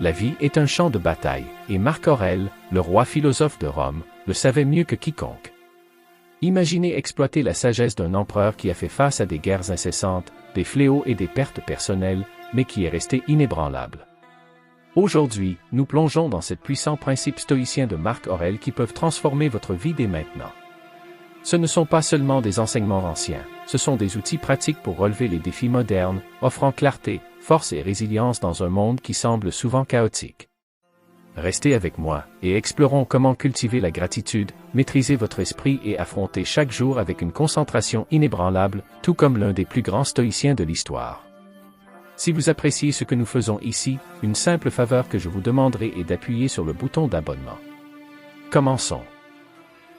La vie est un champ de bataille, et Marc Aurèle, le roi philosophe de Rome, le savait mieux que quiconque. Imaginez exploiter la sagesse d'un empereur qui a fait face à des guerres incessantes, des fléaux et des pertes personnelles, mais qui est resté inébranlable. Aujourd'hui, nous plongeons dans ces puissants principes stoïciens de Marc Aurèle qui peuvent transformer votre vie dès maintenant. Ce ne sont pas seulement des enseignements anciens, ce sont des outils pratiques pour relever les défis modernes, offrant clarté, force et résilience dans un monde qui semble souvent chaotique. Restez avec moi, et explorons comment cultiver la gratitude, maîtriser votre esprit et affronter chaque jour avec une concentration inébranlable, tout comme l'un des plus grands stoïciens de l'histoire. Si vous appréciez ce que nous faisons ici, une simple faveur que je vous demanderai est d'appuyer sur le bouton d'abonnement. Commençons.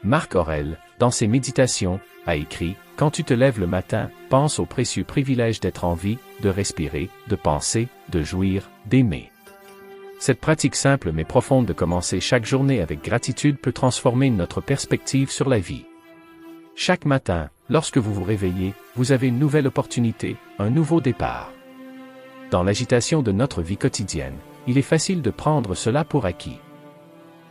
Marc Aurèle, dans ses méditations, a écrit « Quand tu te lèves le matin, pense au précieux privilège d'être en vie, de respirer, de penser, de jouir, d'aimer. » Cette pratique simple mais profonde de commencer chaque journée avec gratitude peut transformer notre perspective sur la vie. Chaque matin, lorsque vous vous réveillez, vous avez une nouvelle opportunité, un nouveau départ. Dans l'agitation de notre vie quotidienne, il est facile de prendre cela pour acquis.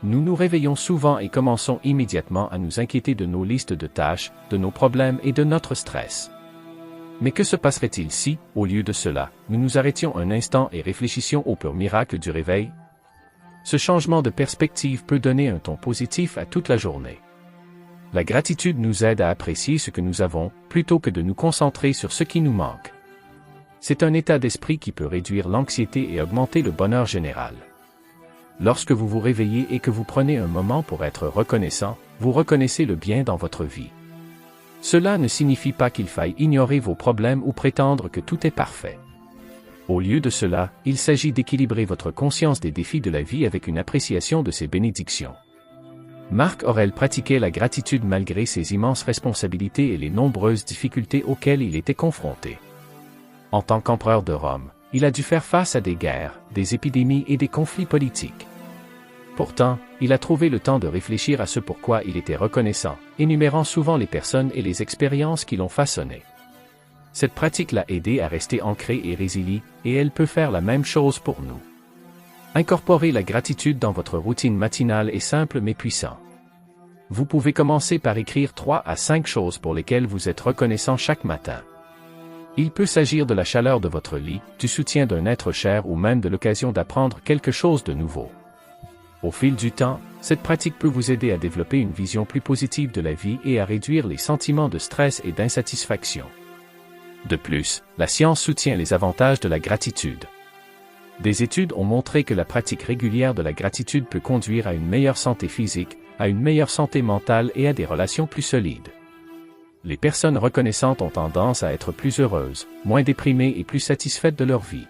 Nous nous réveillons souvent et commençons immédiatement à nous inquiéter de nos listes de tâches, de nos problèmes et de notre stress. Mais que se passerait-il si, au lieu de cela, nous nous arrêtions un instant et réfléchissions au pur miracle du réveil? Ce changement de perspective peut donner un ton positif à toute la journée. La gratitude nous aide à apprécier ce que nous avons, plutôt que de nous concentrer sur ce qui nous manque. C'est un état d'esprit qui peut réduire l'anxiété et augmenter le bonheur général. Lorsque vous vous réveillez et que vous prenez un moment pour être reconnaissant, vous reconnaissez le bien dans votre vie. Cela ne signifie pas qu'il faille ignorer vos problèmes ou prétendre que tout est parfait. Au lieu de cela, il s'agit d'équilibrer votre conscience des défis de la vie avec une appréciation de ses bénédictions. Marc Aurèle pratiquait la gratitude malgré ses immenses responsabilités et les nombreuses difficultés auxquelles il était confronté. En tant qu'empereur de Rome, il a dû faire face à des guerres, des épidémies et des conflits politiques. Pourtant, il a trouvé le temps de réfléchir à ce pourquoi il était reconnaissant, énumérant souvent les personnes et les expériences qui l'ont façonné. Cette pratique l'a aidé à rester ancré et résilient, et elle peut faire la même chose pour nous. Incorporez la gratitude dans votre routine matinale est simple mais puissant. Vous pouvez commencer par écrire 3 à 5 choses pour lesquelles vous êtes reconnaissant chaque matin. Il peut s'agir de la chaleur de votre lit, du soutien d'un être cher ou même de l'occasion d'apprendre quelque chose de nouveau. Au fil du temps, cette pratique peut vous aider à développer une vision plus positive de la vie et à réduire les sentiments de stress et d'insatisfaction. De plus, la science soutient les avantages de la gratitude. Des études ont montré que la pratique régulière de la gratitude peut conduire à une meilleure santé physique, à une meilleure santé mentale et à des relations plus solides. Les personnes reconnaissantes ont tendance à être plus heureuses, moins déprimées et plus satisfaites de leur vie.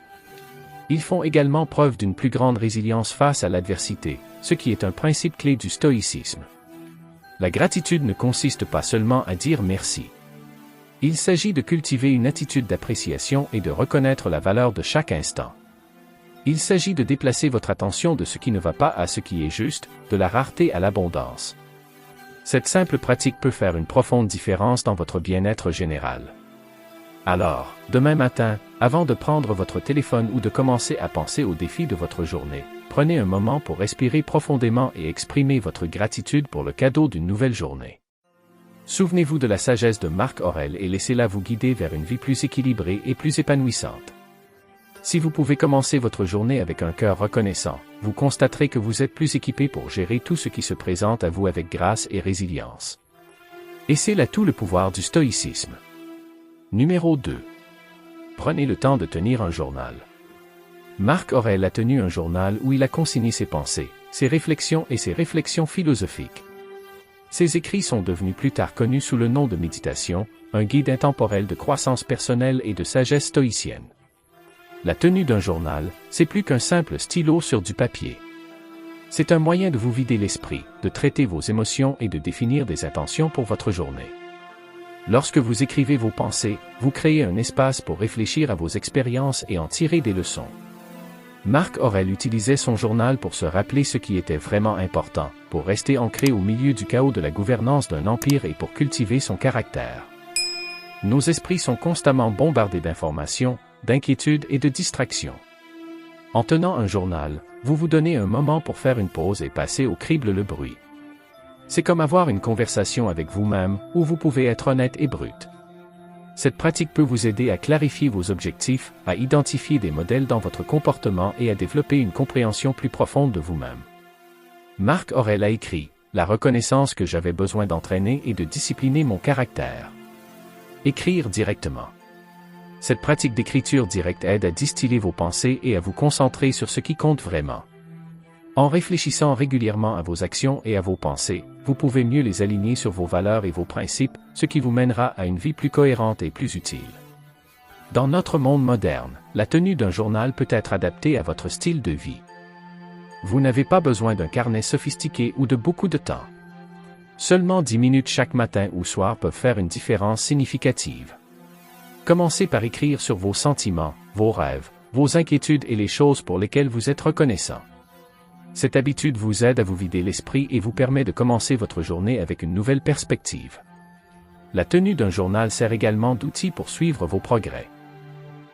Ils font également preuve d'une plus grande résilience face à l'adversité, ce qui est un principe clé du stoïcisme. La gratitude ne consiste pas seulement à dire merci. Il s'agit de cultiver une attitude d'appréciation et de reconnaître la valeur de chaque instant. Il s'agit de déplacer votre attention de ce qui ne va pas à ce qui est juste, de la rareté à l'abondance. Cette simple pratique peut faire une profonde différence dans votre bien-être général. Alors, demain matin, avant de prendre votre téléphone ou de commencer à penser aux défis de votre journée, prenez un moment pour respirer profondément et exprimer votre gratitude pour le cadeau d'une nouvelle journée. Souvenez-vous de la sagesse de Marc Aurèle et laissez-la vous guider vers une vie plus équilibrée et plus épanouissante. Si vous pouvez commencer votre journée avec un cœur reconnaissant, vous constaterez que vous êtes plus équipé pour gérer tout ce qui se présente à vous avec grâce et résilience. Et c'est là tout le pouvoir du stoïcisme. Numéro 2. Prenez le temps de tenir un journal. Marc Aurèle a tenu un journal où il a consigné ses pensées, ses réflexions et ses réflexions philosophiques. Ces écrits sont devenus plus tard connus sous le nom de méditation, un guide intemporel de croissance personnelle et de sagesse stoïcienne. La tenue d'un journal, c'est plus qu'un simple stylo sur du papier. C'est un moyen de vous vider l'esprit, de traiter vos émotions et de définir des intentions pour votre journée. Lorsque vous écrivez vos pensées, vous créez un espace pour réfléchir à vos expériences et en tirer des leçons. Marc Aurèle utilisait son journal pour se rappeler ce qui était vraiment important, pour rester ancré au milieu du chaos de la gouvernance d'un empire et pour cultiver son caractère. Nos esprits sont constamment bombardés d'informations, d'inquiétudes et de distractions. En tenant un journal, vous vous donnez un moment pour faire une pause et passer au crible le bruit. C'est comme avoir une conversation avec vous-même, où vous pouvez être honnête et brut. Cette pratique peut vous aider à clarifier vos objectifs, à identifier des modèles dans votre comportement et à développer une compréhension plus profonde de vous-même. Marc Aurèle a écrit « La reconnaissance que j'avais besoin d'entraîner et de discipliner mon caractère. » Écrire directement. Cette pratique d'écriture directe aide à distiller vos pensées et à vous concentrer sur ce qui compte vraiment. En réfléchissant régulièrement à vos actions et à vos pensées, vous pouvez mieux les aligner sur vos valeurs et vos principes, ce qui vous mènera à une vie plus cohérente et plus utile. Dans notre monde moderne, la tenue d'un journal peut être adaptée à votre style de vie. Vous n'avez pas besoin d'un carnet sophistiqué ou de beaucoup de temps. Seulement 10 minutes chaque matin ou soir peuvent faire une différence significative. Commencez par écrire sur vos sentiments, vos rêves, vos inquiétudes et les choses pour lesquelles vous êtes reconnaissant. Cette habitude vous aide à vous vider l'esprit et vous permet de commencer votre journée avec une nouvelle perspective. La tenue d'un journal sert également d'outil pour suivre vos progrès.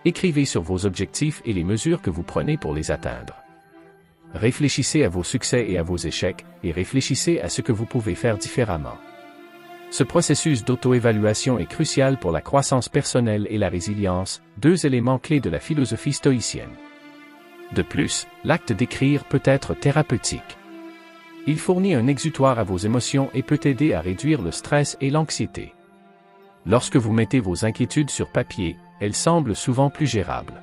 Écrivez sur vos objectifs et les mesures que vous prenez pour les atteindre. Réfléchissez à vos succès et à vos échecs, et réfléchissez à ce que vous pouvez faire différemment. Ce processus d'auto-évaluation est crucial pour la croissance personnelle et la résilience, deux éléments clés de la philosophie stoïcienne. De plus, l'acte d'écrire peut être thérapeutique. Il fournit un exutoire à vos émotions et peut aider à réduire le stress et l'anxiété. Lorsque vous mettez vos inquiétudes sur papier, elles semblent souvent plus gérables.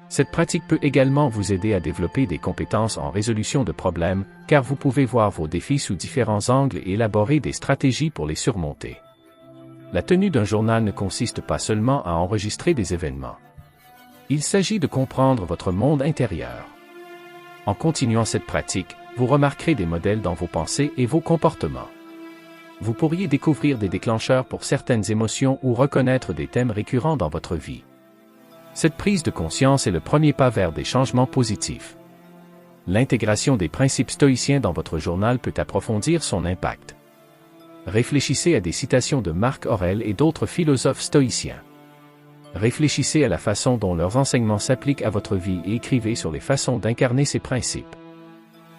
Cette pratique peut également vous aider à développer des compétences en résolution de problèmes, car vous pouvez voir vos défis sous différents angles et élaborer des stratégies pour les surmonter. La tenue d'un journal ne consiste pas seulement à enregistrer des événements. Il s'agit de comprendre votre monde intérieur. En continuant cette pratique, vous remarquerez des modèles dans vos pensées et vos comportements. Vous pourriez découvrir des déclencheurs pour certaines émotions ou reconnaître des thèmes récurrents dans votre vie. Cette prise de conscience est le premier pas vers des changements positifs. L'intégration des principes stoïciens dans votre journal peut approfondir son impact. Réfléchissez à des citations de Marc Aurèle et d'autres philosophes stoïciens. Réfléchissez à la façon dont leurs enseignements s'appliquent à votre vie et écrivez sur les façons d'incarner ces principes.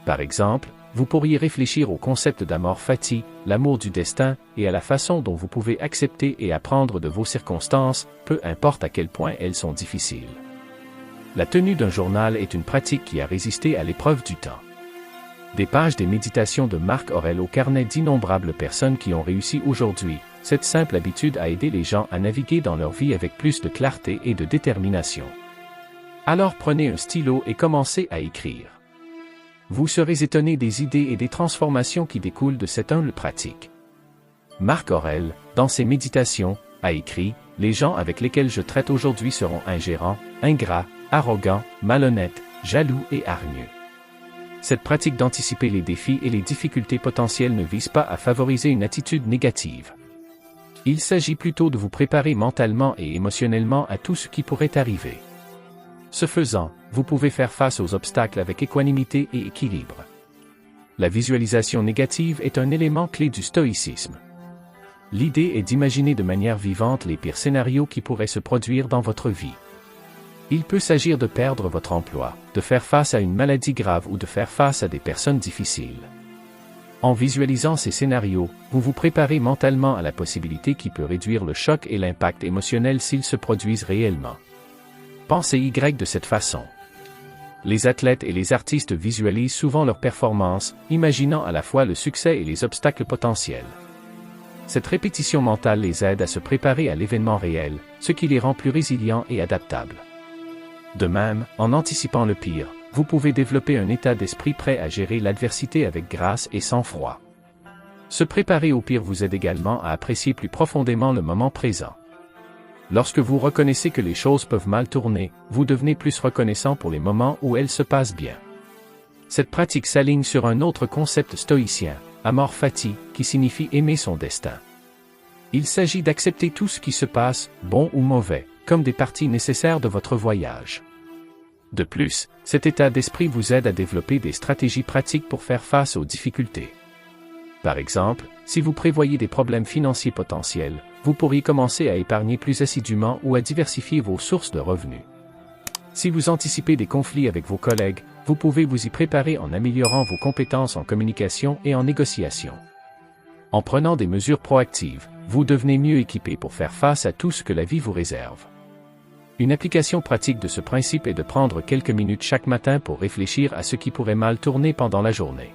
Par exemple, vous pourriez réfléchir au concept d'amor fati, l'amour du destin, et à la façon dont vous pouvez accepter et apprendre de vos circonstances, peu importe à quel point elles sont difficiles. La tenue d'un journal est une pratique qui a résisté à l'épreuve du temps. Des pages des méditations de Marc Aurèle au carnet d'innombrables personnes qui ont réussi aujourd'hui, cette simple habitude a aidé les gens à naviguer dans leur vie avec plus de clarté et de détermination. Alors prenez un stylo et commencez à écrire. Vous serez étonné des idées et des transformations qui découlent de cette humble pratique. Marc Aurèle, dans ses méditations, a écrit « Les gens avec lesquels je traite aujourd'hui seront ingérants, ingrats, arrogants, malhonnêtes, jaloux et hargneux. » Cette pratique d'anticiper les défis et les difficultés potentielles ne vise pas à favoriser une attitude négative. Il s'agit plutôt de vous préparer mentalement et émotionnellement à tout ce qui pourrait arriver. Ce faisant, vous pouvez faire face aux obstacles avec équanimité et équilibre. La visualisation négative est un élément clé du stoïcisme. L'idée est d'imaginer de manière vivante les pires scénarios qui pourraient se produire dans votre vie. Il peut s'agir de perdre votre emploi, de faire face à une maladie grave ou de faire face à des personnes difficiles. En visualisant ces scénarios, vous vous préparez mentalement à la possibilité qui peut réduire le choc et l'impact émotionnel s'ils se produisent réellement. Pensez de cette façon. Les athlètes et les artistes visualisent souvent leurs performances, imaginant à la fois le succès et les obstacles potentiels. Cette répétition mentale les aide à se préparer à l'événement réel, ce qui les rend plus résilients et adaptables. De même, en anticipant le pire, vous pouvez développer un état d'esprit prêt à gérer l'adversité avec grâce et sang-froid. Se préparer au pire vous aide également à apprécier plus profondément le moment présent. Lorsque vous reconnaissez que les choses peuvent mal tourner, vous devenez plus reconnaissant pour les moments où elles se passent bien. Cette pratique s'aligne sur un autre concept stoïcien, amor fati, qui signifie aimer son destin. Il s'agit d'accepter tout ce qui se passe, bon ou mauvais, comme des parties nécessaires de votre voyage. De plus, cet état d'esprit vous aide à développer des stratégies pratiques pour faire face aux difficultés. Par exemple, si vous prévoyez des problèmes financiers potentiels, vous pourriez commencer à épargner plus assidûment ou à diversifier vos sources de revenus. Si vous anticipez des conflits avec vos collègues, vous pouvez vous y préparer en améliorant vos compétences en communication et en négociation. En prenant des mesures proactives, vous devenez mieux équipé pour faire face à tout ce que la vie vous réserve. Une application pratique de ce principe est de prendre quelques minutes chaque matin pour réfléchir à ce qui pourrait mal tourner pendant la journée.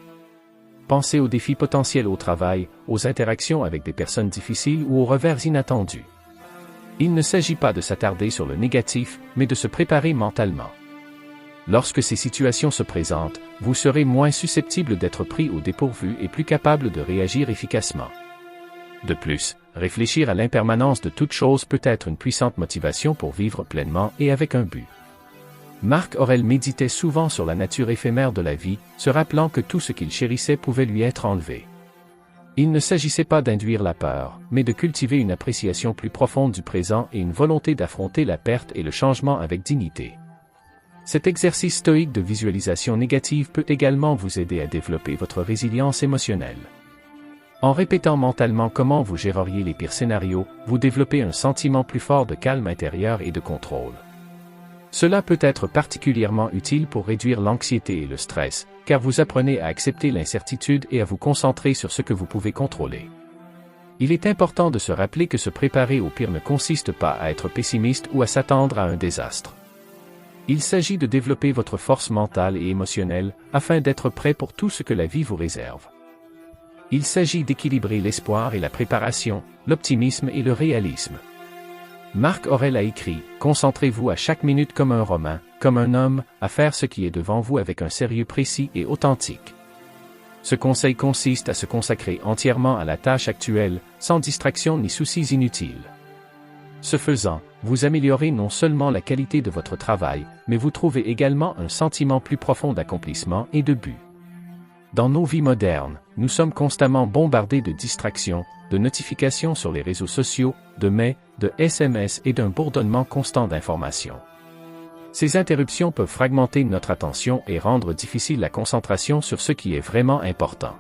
Pensez aux défis potentiels au travail, aux interactions avec des personnes difficiles ou aux revers inattendus. Il ne s'agit pas de s'attarder sur le négatif, mais de se préparer mentalement. Lorsque ces situations se présentent, vous serez moins susceptible d'être pris au dépourvu et plus capable de réagir efficacement. De plus, réfléchir à l'impermanence de toute chose peut être une puissante motivation pour vivre pleinement et avec un but. Marc Aurèle méditait souvent sur la nature éphémère de la vie, se rappelant que tout ce qu'il chérissait pouvait lui être enlevé. Il ne s'agissait pas d'induire la peur, mais de cultiver une appréciation plus profonde du présent et une volonté d'affronter la perte et le changement avec dignité. Cet exercice stoïque de visualisation négative peut également vous aider à développer votre résilience émotionnelle. En répétant mentalement comment vous géreriez les pires scénarios, vous développez un sentiment plus fort de calme intérieur et de contrôle. Cela peut être particulièrement utile pour réduire l'anxiété et le stress, car vous apprenez à accepter l'incertitude et à vous concentrer sur ce que vous pouvez contrôler. Il est important de se rappeler que se préparer au pire ne consiste pas à être pessimiste ou à s'attendre à un désastre. Il s'agit de développer votre force mentale et émotionnelle, afin d'être prêt pour tout ce que la vie vous réserve. Il s'agit d'équilibrer l'espoir et la préparation, l'optimisme et le réalisme. Marc Aurèle a écrit « Concentrez-vous à chaque minute comme un romain, comme un homme, à faire ce qui est devant vous avec un sérieux précis et authentique. » Ce conseil consiste à se consacrer entièrement à la tâche actuelle, sans distraction ni soucis inutiles. Ce faisant, vous améliorez non seulement la qualité de votre travail, mais vous trouvez également un sentiment plus profond d'accomplissement et de but. Dans nos vies modernes, nous sommes constamment bombardés de distractions, de notifications sur les réseaux sociaux, de mails, de SMS et d'un bourdonnement constant d'informations. Ces interruptions peuvent fragmenter notre attention et rendre difficile la concentration sur ce qui est vraiment important.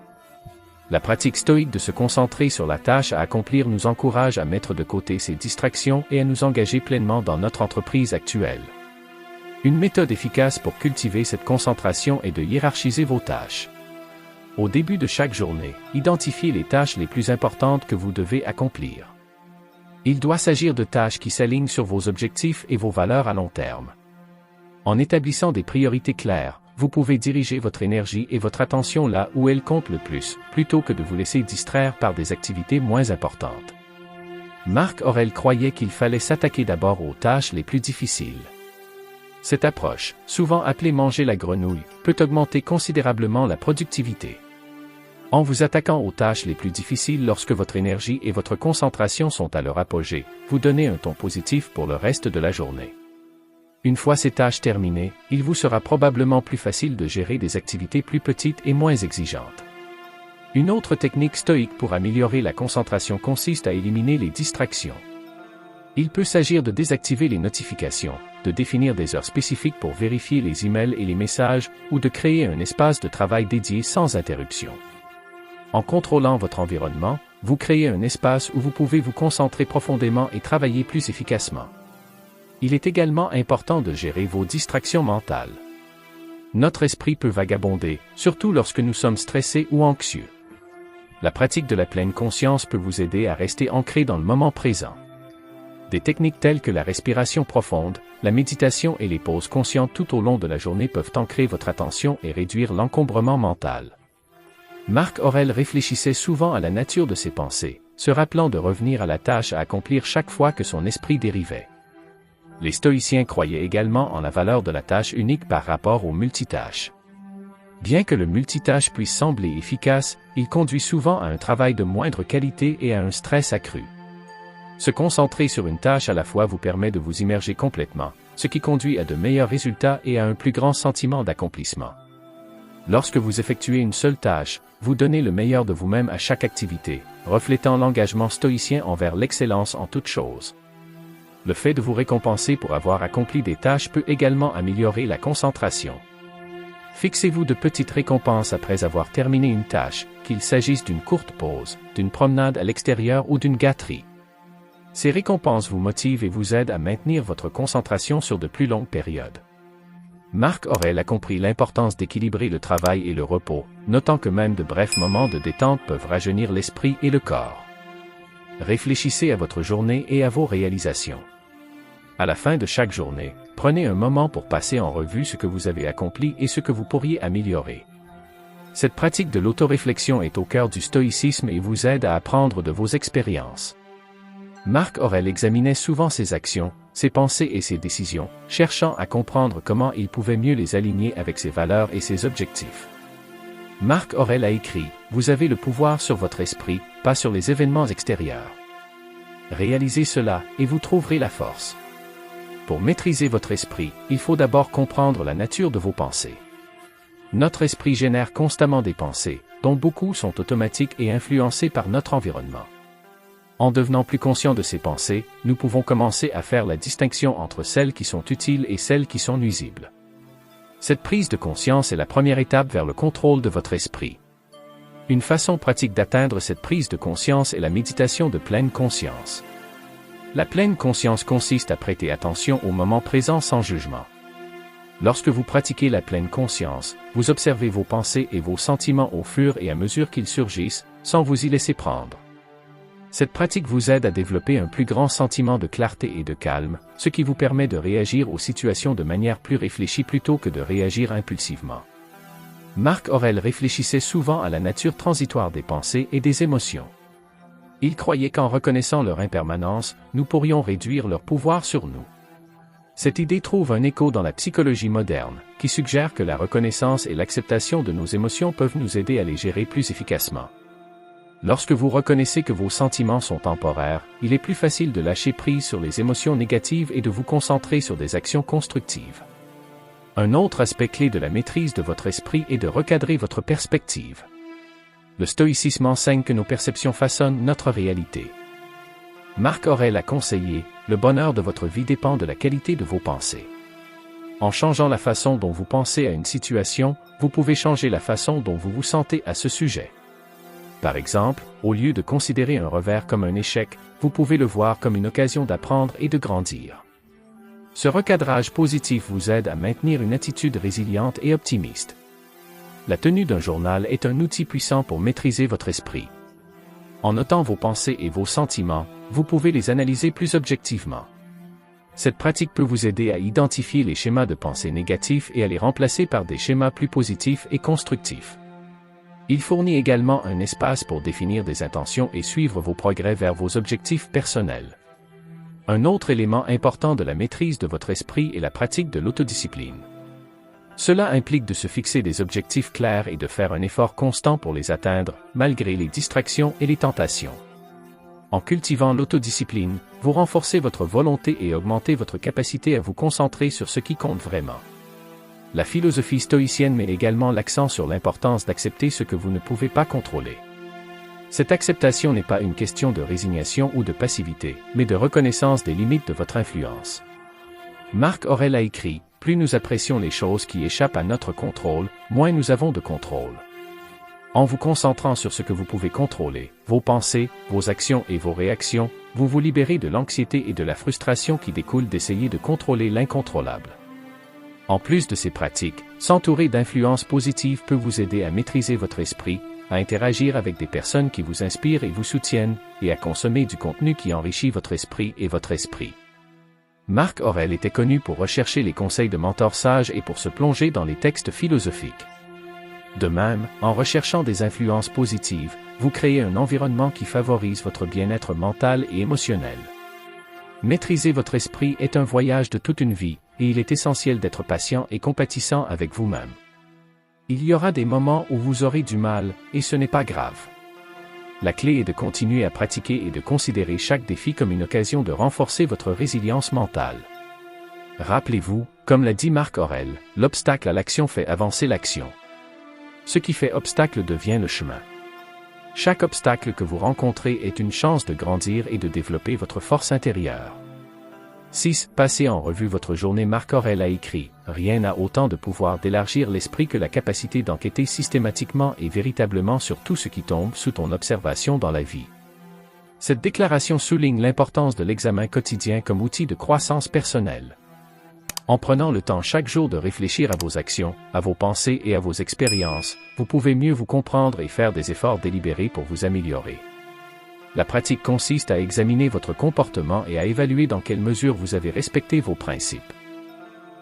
La pratique stoïque de se concentrer sur la tâche à accomplir nous encourage à mettre de côté ces distractions et à nous engager pleinement dans notre entreprise actuelle. Une méthode efficace pour cultiver cette concentration est de hiérarchiser vos tâches. Au début de chaque journée, identifiez les tâches les plus importantes que vous devez accomplir. Il doit s'agir de tâches qui s'alignent sur vos objectifs et vos valeurs à long terme. En établissant des priorités claires, vous pouvez diriger votre énergie et votre attention là où elle compte le plus, plutôt que de vous laisser distraire par des activités moins importantes. Marc Aurèle croyait qu'il fallait s'attaquer d'abord aux tâches les plus difficiles. Cette approche, souvent appelée manger la grenouille, peut augmenter considérablement la productivité. En vous attaquant aux tâches les plus difficiles lorsque votre énergie et votre concentration sont à leur apogée, vous donnez un ton positif pour le reste de la journée. Une fois ces tâches terminées, il vous sera probablement plus facile de gérer des activités plus petites et moins exigeantes. Une autre technique stoïque pour améliorer la concentration consiste à éliminer les distractions. Il peut s'agir de désactiver les notifications, de définir des heures spécifiques pour vérifier les emails et les messages, ou de créer un espace de travail dédié sans interruption. En contrôlant votre environnement, vous créez un espace où vous pouvez vous concentrer profondément et travailler plus efficacement. Il est également important de gérer vos distractions mentales. Notre esprit peut vagabonder, surtout lorsque nous sommes stressés ou anxieux. La pratique de la pleine conscience peut vous aider à rester ancré dans le moment présent. Des techniques telles que la respiration profonde, la méditation et les pauses conscientes tout au long de la journée peuvent ancrer votre attention et réduire l'encombrement mental. Marc Aurèle réfléchissait souvent à la nature de ses pensées, se rappelant de revenir à la tâche à accomplir chaque fois que son esprit dérivait. Les stoïciens croyaient également en la valeur de la tâche unique par rapport aux multitâches. Bien que le multitâche puisse sembler efficace, il conduit souvent à un travail de moindre qualité et à un stress accru. Se concentrer sur une tâche à la fois vous permet de vous immerger complètement, ce qui conduit à de meilleurs résultats et à un plus grand sentiment d'accomplissement. Lorsque vous effectuez une seule tâche, vous donnez le meilleur de vous-même à chaque activité, reflétant l'engagement stoïcien envers l'excellence en toute chose. Le fait de vous récompenser pour avoir accompli des tâches peut également améliorer la concentration. Fixez-vous de petites récompenses après avoir terminé une tâche, qu'il s'agisse d'une courte pause, d'une promenade à l'extérieur ou d'une gâterie. Ces récompenses vous motivent et vous aident à maintenir votre concentration sur de plus longues périodes. Marc Aurèle a compris l'importance d'équilibrer le travail et le repos, notant que même de brefs moments de détente peuvent rajeunir l'esprit et le corps. Réfléchissez à votre journée et à vos réalisations. À la fin de chaque journée, prenez un moment pour passer en revue ce que vous avez accompli et ce que vous pourriez améliorer. Cette pratique de l'autoréflexion est au cœur du stoïcisme et vous aide à apprendre de vos expériences. Marc Aurèle examinait souvent ses actions, ses pensées et ses décisions, cherchant à comprendre comment il pouvait mieux les aligner avec ses valeurs et ses objectifs. Marc Aurèle a écrit « Vous avez le pouvoir sur votre esprit, pas sur les événements extérieurs. Réalisez cela, et vous trouverez la force. » Pour maîtriser votre esprit, il faut d'abord comprendre la nature de vos pensées. Notre esprit génère constamment des pensées, dont beaucoup sont automatiques et influencées par notre environnement. En devenant plus conscients de ces pensées, nous pouvons commencer à faire la distinction entre celles qui sont utiles et celles qui sont nuisibles. Cette prise de conscience est la première étape vers le contrôle de votre esprit. Une façon pratique d'atteindre cette prise de conscience est la méditation de pleine conscience. La pleine conscience consiste à prêter attention au moment présent sans jugement. Lorsque vous pratiquez la pleine conscience, vous observez vos pensées et vos sentiments au fur et à mesure qu'ils surgissent, sans vous y laisser prendre. Cette pratique vous aide à développer un plus grand sentiment de clarté et de calme, ce qui vous permet de réagir aux situations de manière plus réfléchie plutôt que de réagir impulsivement. Marc Aurèle réfléchissait souvent à la nature transitoire des pensées et des émotions. Il croyait qu'en reconnaissant leur impermanence, nous pourrions réduire leur pouvoir sur nous. Cette idée trouve un écho dans la psychologie moderne, qui suggère que la reconnaissance et l'acceptation de nos émotions peuvent nous aider à les gérer plus efficacement. Lorsque vous reconnaissez que vos sentiments sont temporaires, il est plus facile de lâcher prise sur les émotions négatives et de vous concentrer sur des actions constructives. Un autre aspect clé de la maîtrise de votre esprit est de recadrer votre perspective. Le stoïcisme enseigne que nos perceptions façonnent notre réalité. Marc Aurèle a conseillé, le bonheur de votre vie dépend de la qualité de vos pensées. En changeant la façon dont vous pensez à une situation, vous pouvez changer la façon dont vous vous sentez à ce sujet. Par exemple, au lieu de considérer un revers comme un échec, vous pouvez le voir comme une occasion d'apprendre et de grandir. Ce recadrage positif vous aide à maintenir une attitude résiliente et optimiste. La tenue d'un journal est un outil puissant pour maîtriser votre esprit. En notant vos pensées et vos sentiments, vous pouvez les analyser plus objectivement. Cette pratique peut vous aider à identifier les schémas de pensée négatifs et à les remplacer par des schémas plus positifs et constructifs. Il fournit également un espace pour définir des intentions et suivre vos progrès vers vos objectifs personnels. Un autre élément important de la maîtrise de votre esprit est la pratique de l'autodiscipline. Cela implique de se fixer des objectifs clairs et de faire un effort constant pour les atteindre, malgré les distractions et les tentations. En cultivant l'autodiscipline, vous renforcez votre volonté et augmentez votre capacité à vous concentrer sur ce qui compte vraiment. La philosophie stoïcienne met également l'accent sur l'importance d'accepter ce que vous ne pouvez pas contrôler. Cette acceptation n'est pas une question de résignation ou de passivité, mais de reconnaissance des limites de votre influence. Marc Aurèle a écrit « Plus nous apprécions les choses qui échappent à notre contrôle, moins nous avons de contrôle. » En vous concentrant sur ce que vous pouvez contrôler, vos pensées, vos actions et vos réactions, vous vous libérez de l'anxiété et de la frustration qui découlent d'essayer de contrôler l'incontrôlable. En plus de ces pratiques, s'entourer d'influences positives peut vous aider à maîtriser votre esprit, à interagir avec des personnes qui vous inspirent et vous soutiennent, et à consommer du contenu qui enrichit votre esprit et votre esprit. Marc Aurèle était connu pour rechercher les conseils de mentors sages et pour se plonger dans les textes philosophiques. De même, en recherchant des influences positives, vous créez un environnement qui favorise votre bien-être mental et émotionnel. Maîtriser votre esprit est un voyage de toute une vie, et il est essentiel d'être patient et compatissant avec vous-même. Il y aura des moments où vous aurez du mal, et ce n'est pas grave. La clé est de continuer à pratiquer et de considérer chaque défi comme une occasion de renforcer votre résilience mentale. Rappelez-vous, comme l'a dit Marc Aurèle, l'obstacle à l'action fait avancer l'action. Ce qui fait obstacle devient le chemin. Chaque obstacle que vous rencontrez est une chance de grandir et de développer votre force intérieure. 6. Passez en revue votre journée. Marc Aurèle a écrit « Rien n'a autant de pouvoir d'élargir l'esprit que la capacité d'enquêter systématiquement et véritablement sur tout ce qui tombe sous ton observation dans la vie. » Cette déclaration souligne l'importance de l'examen quotidien comme outil de croissance personnelle. En prenant le temps chaque jour de réfléchir à vos actions, à vos pensées et à vos expériences, vous pouvez mieux vous comprendre et faire des efforts délibérés pour vous améliorer. La pratique consiste à examiner votre comportement et à évaluer dans quelle mesure vous avez respecté vos principes.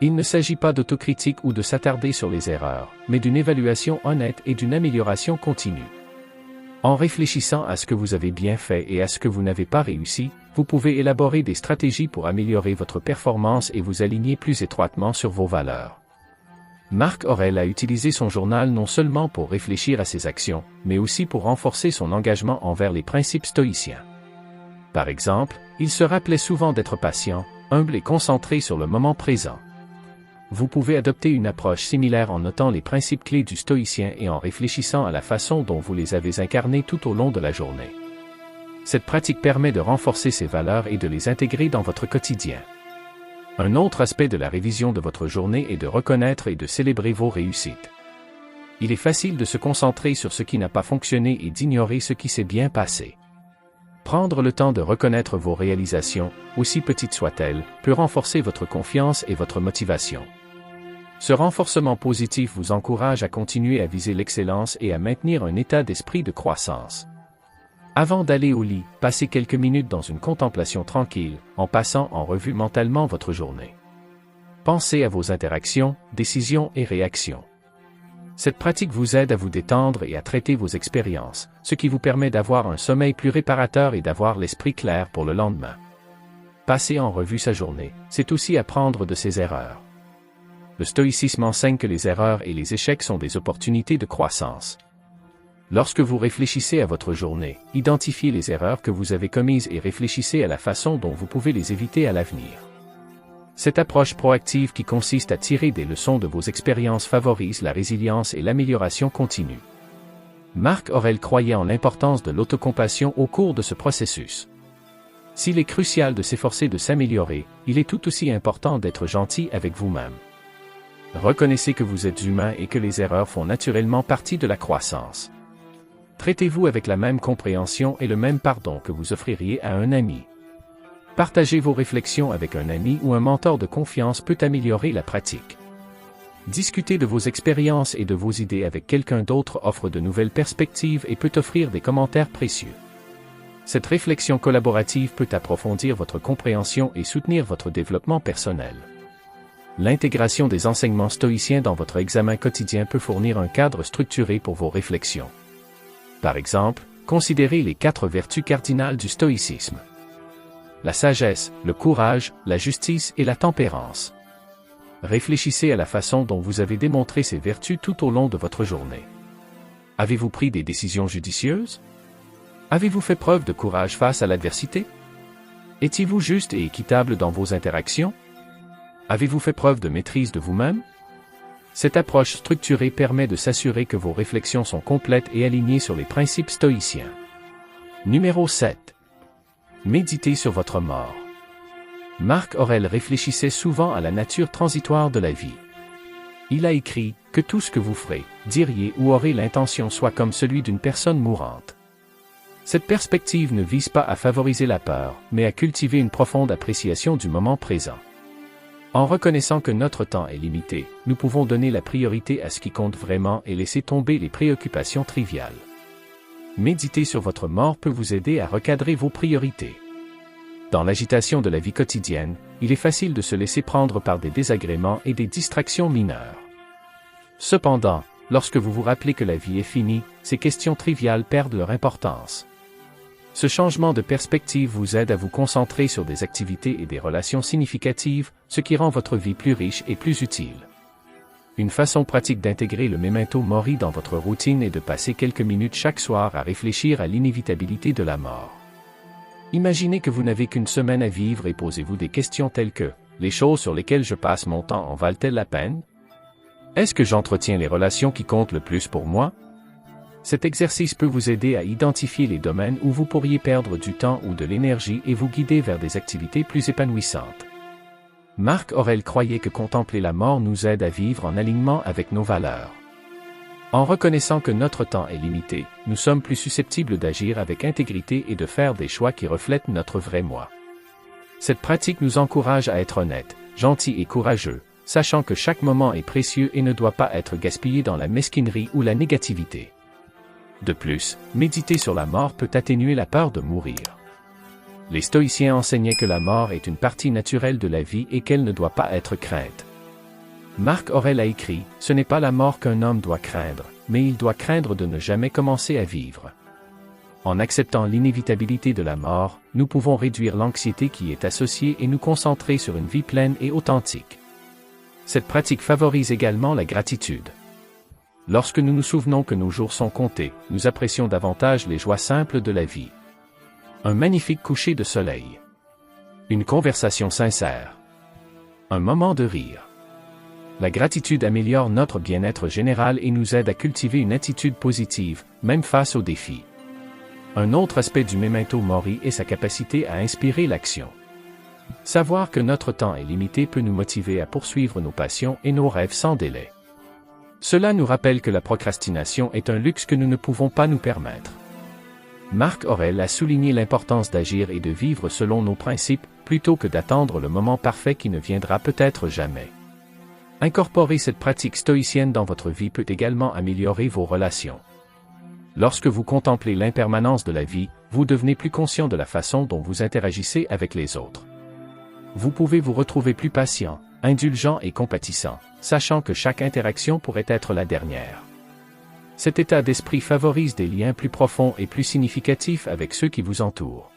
Il ne s'agit pas d'autocritique ou de s'attarder sur les erreurs, mais d'une évaluation honnête et d'une amélioration continue. En réfléchissant à ce que vous avez bien fait et à ce que vous n'avez pas réussi, vous pouvez élaborer des stratégies pour améliorer votre performance et vous aligner plus étroitement sur vos valeurs. Marc Aurèle a utilisé son journal non seulement pour réfléchir à ses actions, mais aussi pour renforcer son engagement envers les principes stoïciens. Par exemple, il se rappelait souvent d'être patient, humble et concentré sur le moment présent. Vous pouvez adopter une approche similaire en notant les principes clés du stoïcien et en réfléchissant à la façon dont vous les avez incarnés tout au long de la journée. Cette pratique permet de renforcer ces valeurs et de les intégrer dans votre quotidien. Un autre aspect de la révision de votre journée est de reconnaître et de célébrer vos réussites. Il est facile de se concentrer sur ce qui n'a pas fonctionné et d'ignorer ce qui s'est bien passé. Prendre le temps de reconnaître vos réalisations, aussi petites soient-elles, peut renforcer votre confiance et votre motivation. Ce renforcement positif vous encourage à continuer à viser l'excellence et à maintenir un état d'esprit de croissance. Avant d'aller au lit, passez quelques minutes dans une contemplation tranquille, en passant en revue mentalement votre journée. Pensez à vos interactions, décisions et réactions. Cette pratique vous aide à vous détendre et à traiter vos expériences, ce qui vous permet d'avoir un sommeil plus réparateur et d'avoir l'esprit clair pour le lendemain. Passer en revue sa journée, c'est aussi apprendre de ses erreurs. Le stoïcisme enseigne que les erreurs et les échecs sont des opportunités de croissance. Lorsque vous réfléchissez à votre journée, identifiez les erreurs que vous avez commises et réfléchissez à la façon dont vous pouvez les éviter à l'avenir. Cette approche proactive qui consiste à tirer des leçons de vos expériences favorise la résilience et l'amélioration continue. Marc Aurèle croyait en l'importance de l'autocompassion au cours de ce processus. S'il est crucial de s'efforcer de s'améliorer, il est tout aussi important d'être gentil avec vous-même. Reconnaissez que vous êtes humain et que les erreurs font naturellement partie de la croissance. Traitez-vous avec la même compréhension et le même pardon que vous offririez à un ami. Partagez vos réflexions avec un ami ou un mentor de confiance peut améliorer la pratique. Discuter de vos expériences et de vos idées avec quelqu'un d'autre offre de nouvelles perspectives et peut offrir des commentaires précieux. Cette réflexion collaborative peut approfondir votre compréhension et soutenir votre développement personnel. L'intégration des enseignements stoïciens dans votre examen quotidien peut fournir un cadre structuré pour vos réflexions. Par exemple, considérez les 4 vertus cardinales du stoïcisme. La sagesse, le courage, la justice et la tempérance. Réfléchissez à la façon dont vous avez démontré ces vertus tout au long de votre journée. Avez-vous pris des décisions judicieuses? Avez-vous fait preuve de courage face à l'adversité? Étiez-vous juste et équitable dans vos interactions? Avez-vous fait preuve de maîtrise de vous-même? Cette approche structurée permet de s'assurer que vos réflexions sont complètes et alignées sur les principes stoïciens. Numéro 7. Méditez sur votre mort. Marc Aurèle réfléchissait souvent à la nature transitoire de la vie. Il a écrit « Que tout ce que vous ferez, diriez ou aurez l'intention soit comme celui d'une personne mourante ». Cette perspective ne vise pas à favoriser la peur, mais à cultiver une profonde appréciation du moment présent. En reconnaissant que notre temps est limité, nous pouvons donner la priorité à ce qui compte vraiment et laisser tomber les préoccupations triviales. Méditer sur votre mort peut vous aider à recadrer vos priorités. Dans l'agitation de la vie quotidienne, il est facile de se laisser prendre par des désagréments et des distractions mineures. Cependant, lorsque vous vous rappelez que la vie est finie, ces questions triviales perdent leur importance. Ce changement de perspective vous aide à vous concentrer sur des activités et des relations significatives, ce qui rend votre vie plus riche et plus utile. Une façon pratique d'intégrer le memento mori dans votre routine est de passer quelques minutes chaque soir à réfléchir à l'inévitabilité de la mort. Imaginez que vous n'avez qu'une semaine à vivre et posez-vous des questions telles que « Les choses sur lesquelles je passe mon temps en valent-elles la peine? Est-ce que j'entretiens les relations qui comptent le plus pour moi? » Cet exercice peut vous aider à identifier les domaines où vous pourriez perdre du temps ou de l'énergie et vous guider vers des activités plus épanouissantes. Marc Aurèle croyait que contempler la mort nous aide à vivre en alignement avec nos valeurs. En reconnaissant que notre temps est limité, nous sommes plus susceptibles d'agir avec intégrité et de faire des choix qui reflètent notre vrai moi. Cette pratique nous encourage à être honnêtes, gentil et courageux, sachant que chaque moment est précieux et ne doit pas être gaspillé dans la mesquinerie ou la négativité. De plus, méditer sur la mort peut atténuer la peur de mourir. Les stoïciens enseignaient que la mort est une partie naturelle de la vie et qu'elle ne doit pas être crainte. Marc Aurèle a écrit « Ce n'est pas la mort qu'un homme doit craindre, mais il doit craindre de ne jamais commencer à vivre. » En acceptant l'inévitabilité de la mort, nous pouvons réduire l'anxiété qui est associée et nous concentrer sur une vie pleine et authentique. Cette pratique favorise également la gratitude. Lorsque nous nous souvenons que nos jours sont comptés, nous apprécions davantage les joies simples de la vie. Un magnifique coucher de soleil. Une conversation sincère. Un moment de rire. La gratitude améliore notre bien-être général et nous aide à cultiver une attitude positive, même face aux défis. Un autre aspect du memento mori est sa capacité à inspirer l'action. Savoir que notre temps est limité peut nous motiver à poursuivre nos passions et nos rêves sans délai. Cela nous rappelle que la procrastination est un luxe que nous ne pouvons pas nous permettre. Marc Aurèle a souligné l'importance d'agir et de vivre selon nos principes, plutôt que d'attendre le moment parfait qui ne viendra peut-être jamais. Incorporer cette pratique stoïcienne dans votre vie peut également améliorer vos relations. Lorsque vous contemplez l'impermanence de la vie, vous devenez plus conscient de la façon dont vous interagissez avec les autres. Vous pouvez vous retrouver plus patient, indulgent et compatissant, sachant que chaque interaction pourrait être la dernière. Cet état d'esprit favorise des liens plus profonds et plus significatifs avec ceux qui vous entourent.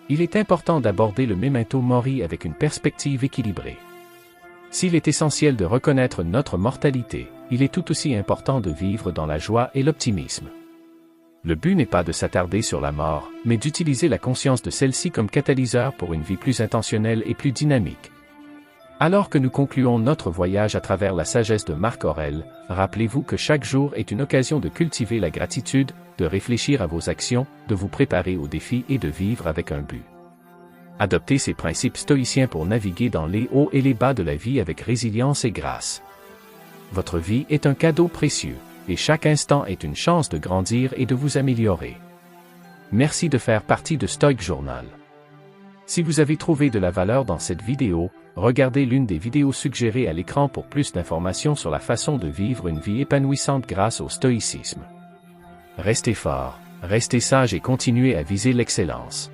Il est important d'aborder le memento mori avec une perspective équilibrée. S'il est essentiel de reconnaître notre mortalité, il est tout aussi important de vivre dans la joie et l'optimisme. Le but n'est pas de s'attarder sur la mort, mais d'utiliser la conscience de celle-ci comme catalyseur pour une vie plus intentionnelle et plus dynamique. Alors que nous concluons notre voyage à travers la sagesse de Marc Aurèle, rappelez-vous que chaque jour est une occasion de cultiver la gratitude, de réfléchir à vos actions, de vous préparer aux défis et de vivre avec un but. Adoptez ces principes stoïciens pour naviguer dans les hauts et les bas de la vie avec résilience et grâce. Votre vie est un cadeau précieux, et chaque instant est une chance de grandir et de vous améliorer. Merci de faire partie de Stoic Journal. Si vous avez trouvé de la valeur dans cette vidéo, regardez l'une des vidéos suggérées à l'écran pour plus d'informations sur la façon de vivre une vie épanouissante grâce au stoïcisme. Restez fort, restez sage et continuez à viser l'excellence.